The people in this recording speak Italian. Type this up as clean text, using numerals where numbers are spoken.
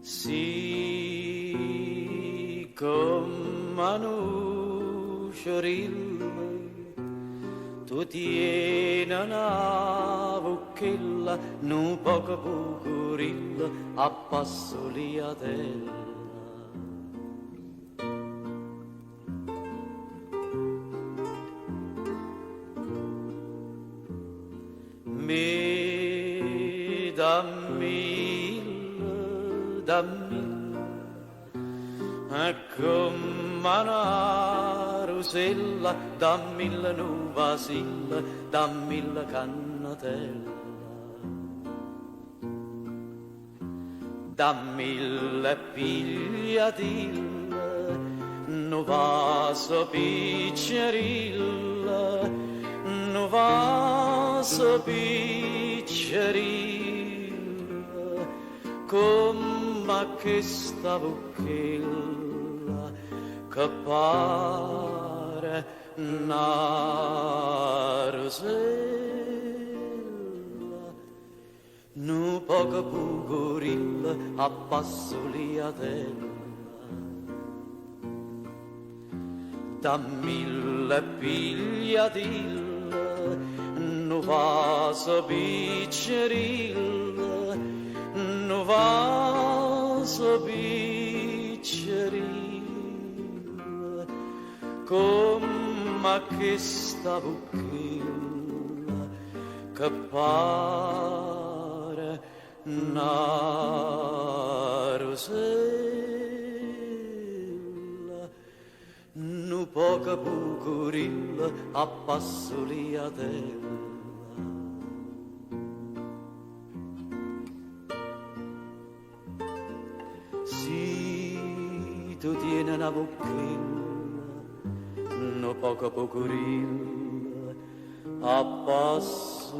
sì, come un sciorilla, tu tieni una bocchella, un poco bucurilla, a passo liatella. Mi dammi, come una rosella, dammi la nuova silla, dammi la cannatella. Dammi la pigliatilla, un vaso piccerilla, un vaso piccerilla, come questa bocchella che pare una rosella, un poco bucurilla a passo liatella. Dammi la pigliatilla, un vaso piccerilla, un vaso piccerilla, come questa bocchella che pare una rosella, un poco bucurilla a passo liatella. Sì, tu tieni una bocchella, un poco bucurilla a passo